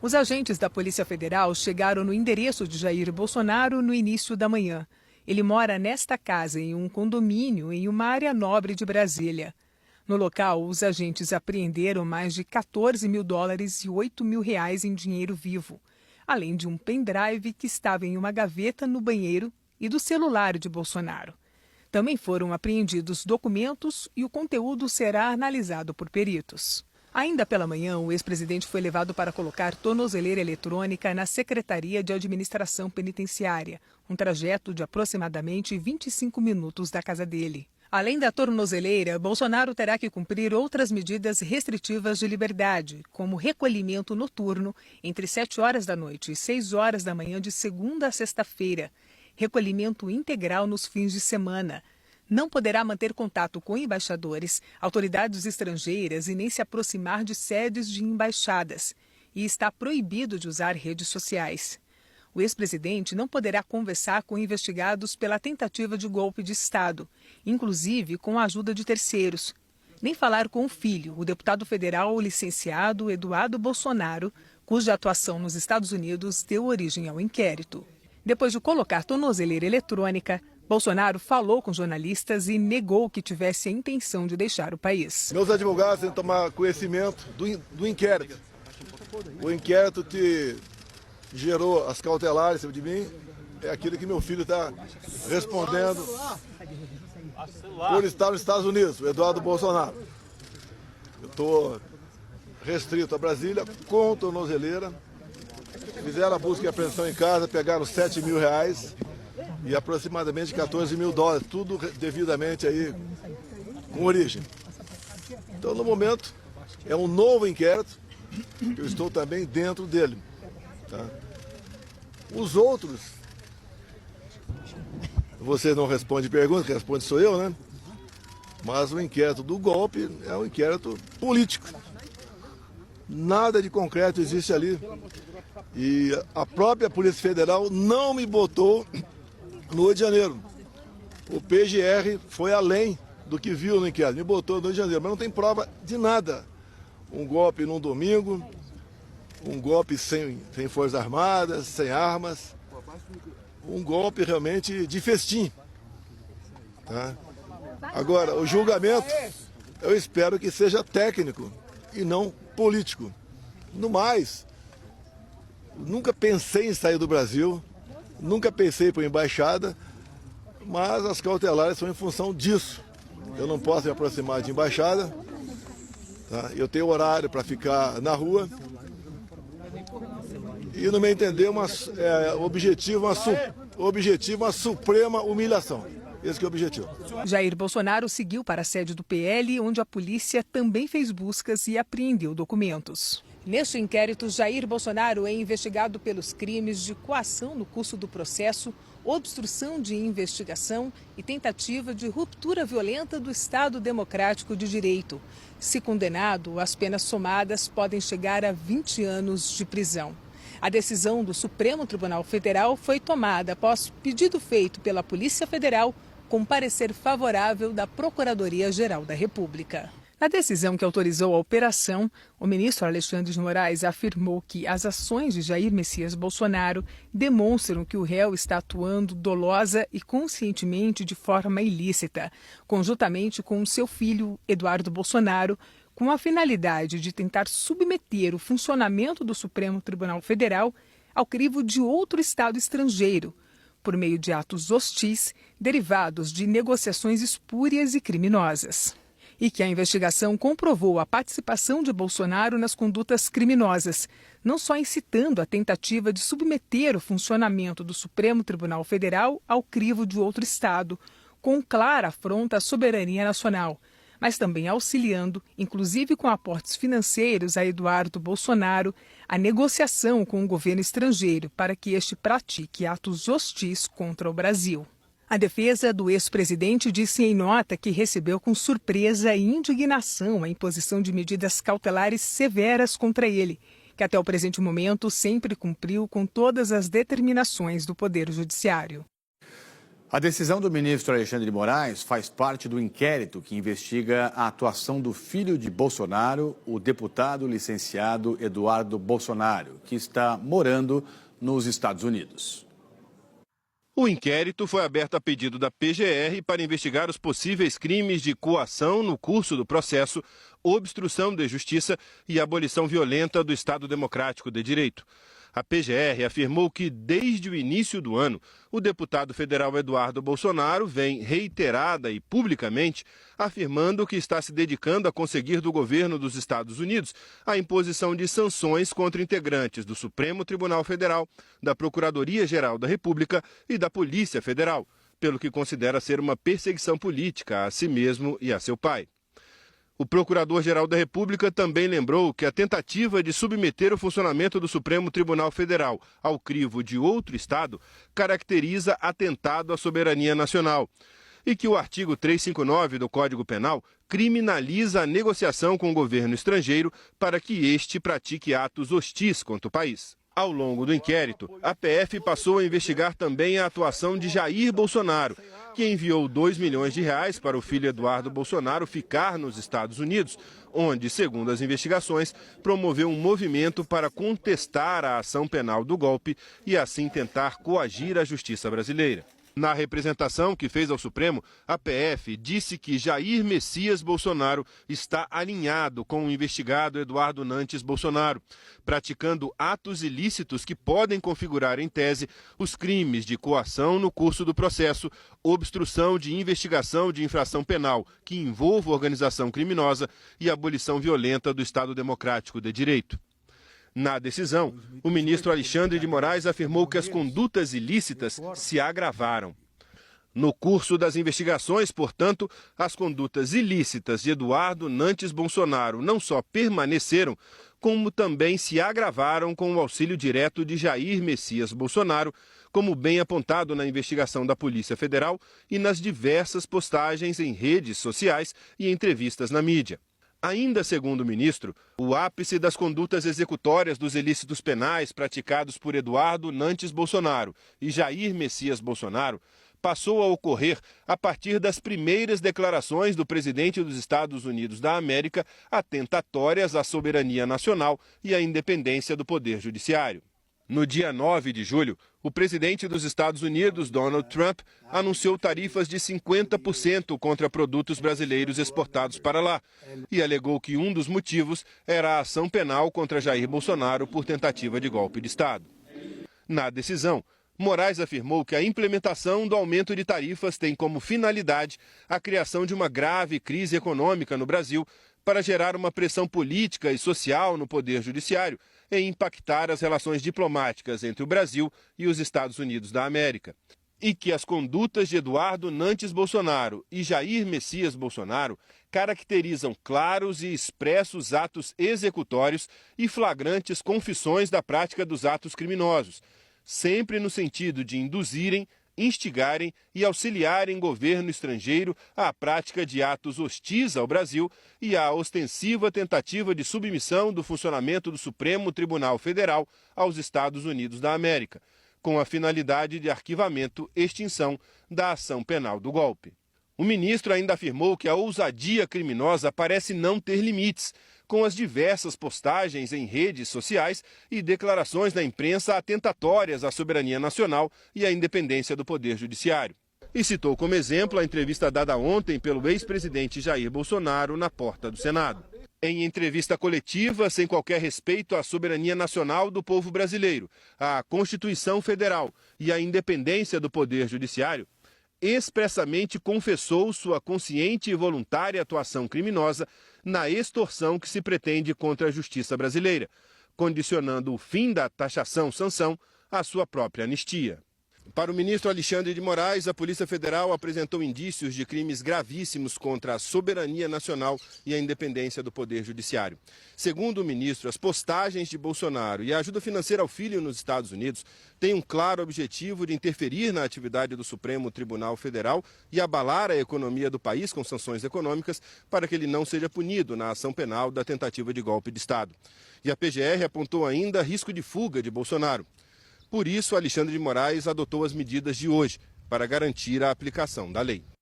Os agentes da Polícia Federal chegaram no endereço de Jair Bolsonaro no início da manhã. Ele mora nesta casa, em um condomínio, em uma área nobre de Brasília. No local, os agentes apreenderam mais de 14 mil dólares e 8 mil reais em dinheiro vivo, além de um pendrive que estava em uma gaveta no banheiro e do celular de Bolsonaro. Também foram apreendidos documentos e o conteúdo será analisado por peritos. Ainda pela manhã, o ex-presidente foi levado para colocar tornozeleira eletrônica na Secretaria de Administração Penitenciária, um trajeto de aproximadamente 25 minutos da casa dele. Além da tornozeleira, Bolsonaro terá que cumprir outras medidas restritivas de liberdade, como recolhimento noturno entre 7 horas da noite e 6 horas da manhã de segunda a sexta-feira, recolhimento integral nos fins de semana. Não poderá manter contato com embaixadores, autoridades estrangeiras e nem se aproximar de sedes de embaixadas. E está proibido de usar redes sociais. O ex-presidente não poderá conversar com investigados pela tentativa de golpe de Estado, inclusive com a ajuda de terceiros. Nem falar com o filho, o deputado federal licenciado Eduardo Bolsonaro, cuja atuação nos Estados Unidos deu origem ao inquérito. Depois de colocar tornozeleira eletrônica, Bolsonaro falou com jornalistas e negou que tivesse a intenção de deixar o país. Meus advogados têm que tomar conhecimento do inquérito. O inquérito que gerou as cautelares de mim é aquilo que meu filho está respondendo por estar nos Estados Unidos, o Eduardo Bolsonaro. Eu estou restrito a Brasília com tornozeleira. Fizeram a busca e apreensão em casa, pegaram 7 mil reais e aproximadamente 14 mil dólares, tudo devidamente aí com origem. Então, no momento, é um novo inquérito, eu estou também dentro dele. Tá? Os outros, você não responde perguntas, quem responde sou eu, né? Mas o inquérito do golpe é um inquérito político. Nada de concreto existe ali. E a própria Polícia Federal não me botou no Rio de Janeiro. O PGR foi além do que viu no inquérito, me botou no Rio de Janeiro, mas não tem prova de nada. Um golpe num domingo, um golpe sem Forças Armadas, sem armas, um golpe realmente de festim. Tá? Agora, o julgamento, eu espero que seja técnico e não político. No mais, nunca pensei em sair do Brasil, nunca pensei por embaixada, mas as cautelares são em função disso. Eu não posso me aproximar de embaixada, tá? Eu tenho horário para ficar na rua. E, no meu entender, o objetivo é uma suprema humilhação. Esse que é o objetivo. Jair Bolsonaro seguiu para a sede do PL, onde a polícia também fez buscas e apreendeu documentos. Neste inquérito, Jair Bolsonaro é investigado pelos crimes de coação no curso do processo, obstrução de investigação e tentativa de ruptura violenta do Estado Democrático de Direito. Se condenado, as penas somadas podem chegar a 20 anos de prisão. A decisão do Supremo Tribunal Federal foi tomada após pedido feito pela Polícia Federal com parecer favorável da Procuradoria-Geral da República. Na decisão que autorizou a operação, o ministro Alexandre de Moraes afirmou que as ações de Jair Messias Bolsonaro demonstram que o réu está atuando dolosa e conscientemente de forma ilícita, conjuntamente com seu filho, Eduardo Bolsonaro, com a finalidade de tentar submeter o funcionamento do Supremo Tribunal Federal ao crivo de outro Estado estrangeiro, por meio de atos hostis derivados de negociações espúrias e criminosas. E que a investigação comprovou a participação de Bolsonaro nas condutas criminosas, não só incitando a tentativa de submeter o funcionamento do Supremo Tribunal Federal ao crivo de outro Estado, com clara afronta à soberania nacional, mas também auxiliando, inclusive com aportes financeiros a Eduardo Bolsonaro, a negociação com o governo estrangeiro para que este pratique atos hostis contra o Brasil. A defesa do ex-presidente disse em nota que recebeu com surpresa e indignação a imposição de medidas cautelares severas contra ele, que até o presente momento sempre cumpriu com todas as determinações do Poder Judiciário. A decisão do ministro Alexandre de Moraes faz parte do inquérito que investiga a atuação do filho de Bolsonaro, o deputado licenciado Eduardo Bolsonaro, que está morando nos Estados Unidos. O inquérito foi aberto a pedido da PGR para investigar os possíveis crimes de coação no curso do processo, obstrução de justiça e abolição violenta do Estado Democrático de Direito. A PGR afirmou que, desde o início do ano, o deputado federal Eduardo Bolsonaro vem reiterada e publicamente afirmando que está se dedicando a conseguir do governo dos Estados Unidos a imposição de sanções contra integrantes do Supremo Tribunal Federal, da Procuradoria-Geral da República e da Polícia Federal, pelo que considera ser uma perseguição política a si mesmo e a seu pai. O Procurador-Geral da República também lembrou que a tentativa de submeter o funcionamento do Supremo Tribunal Federal ao crivo de outro Estado caracteriza atentado à soberania nacional e que o artigo 359 do Código Penal criminaliza a negociação com o governo estrangeiro para que este pratique atos hostis contra o país. Ao longo do inquérito, a PF passou a investigar também a atuação de Jair Bolsonaro, que enviou R$2 milhões para o filho Eduardo Bolsonaro ficar nos Estados Unidos, onde, segundo as investigações, promoveu um movimento para contestar a ação penal do golpe e assim tentar coagir a justiça brasileira. Na representação que fez ao Supremo, a PF disse que Jair Messias Bolsonaro está alinhado com o investigado Eduardo Nantes Bolsonaro, praticando atos ilícitos que podem configurar em tese os crimes de coação no curso do processo, obstrução de investigação de infração penal que envolva organização criminosa e abolição violenta do Estado Democrático de Direito. Na decisão, o ministro Alexandre de Moraes afirmou que as condutas ilícitas se agravaram. No curso das investigações, portanto, as condutas ilícitas de Eduardo Nantes Bolsonaro não só permaneceram, como também se agravaram com o auxílio direto de Jair Messias Bolsonaro, como bem apontado na investigação da Polícia Federal e nas diversas postagens em redes sociais e entrevistas na mídia. Ainda segundo o ministro, o ápice das condutas executórias dos ilícitos penais praticados por Eduardo Nantes Bolsonaro e Jair Messias Bolsonaro passou a ocorrer a partir das primeiras declarações do presidente dos Estados Unidos da América atentatórias à soberania nacional e à independência do Poder Judiciário. No dia 9 de julho, o presidente dos Estados Unidos, Donald Trump, anunciou tarifas de 50% contra produtos brasileiros exportados para lá e alegou que um dos motivos era a ação penal contra Jair Bolsonaro por tentativa de golpe de Estado. Na decisão, Moraes afirmou que a implementação do aumento de tarifas tem como finalidade a criação de uma grave crise econômica no Brasil para gerar uma pressão política e social no Poder Judiciário e impactar as relações diplomáticas entre o Brasil e os Estados Unidos da América. E que as condutas de Eduardo Nantes Bolsonaro e Jair Messias Bolsonaro caracterizam claros e expressos atos executórios e flagrantes confissões da prática dos atos criminosos, sempre no sentido de induzirem, instigarem e auxiliarem governo estrangeiro à prática de atos hostis ao Brasil e à ostensiva tentativa de submissão do funcionamento do Supremo Tribunal Federal aos Estados Unidos da América, com a finalidade de arquivamento e extinção da ação penal do golpe. O ministro ainda afirmou que a ousadia criminosa parece não ter limites, com as diversas postagens em redes sociais e declarações na imprensa atentatórias à soberania nacional e à independência do Poder Judiciário. E citou como exemplo a entrevista dada ontem pelo ex-presidente Jair Bolsonaro na porta do Senado. Em entrevista coletiva, sem qualquer respeito à soberania nacional do povo brasileiro, à Constituição Federal e à independência do Poder Judiciário, expressamente confessou sua consciente e voluntária atuação criminosa na extorsão que se pretende contra a justiça brasileira, condicionando o fim da taxação-sanção à sua própria anistia. Para o ministro Alexandre de Moraes, a Polícia Federal apresentou indícios de crimes gravíssimos contra a soberania nacional e a independência do Poder Judiciário. Segundo o ministro, as postagens de Bolsonaro e a ajuda financeira ao filho nos Estados Unidos têm um claro objetivo de interferir na atividade do Supremo Tribunal Federal e abalar a economia do país com sanções econômicas para que ele não seja punido na ação penal da tentativa de golpe de Estado. E a PGR apontou ainda risco de fuga de Bolsonaro. Por isso, Alexandre de Moraes adotou as medidas de hoje para garantir a aplicação da lei.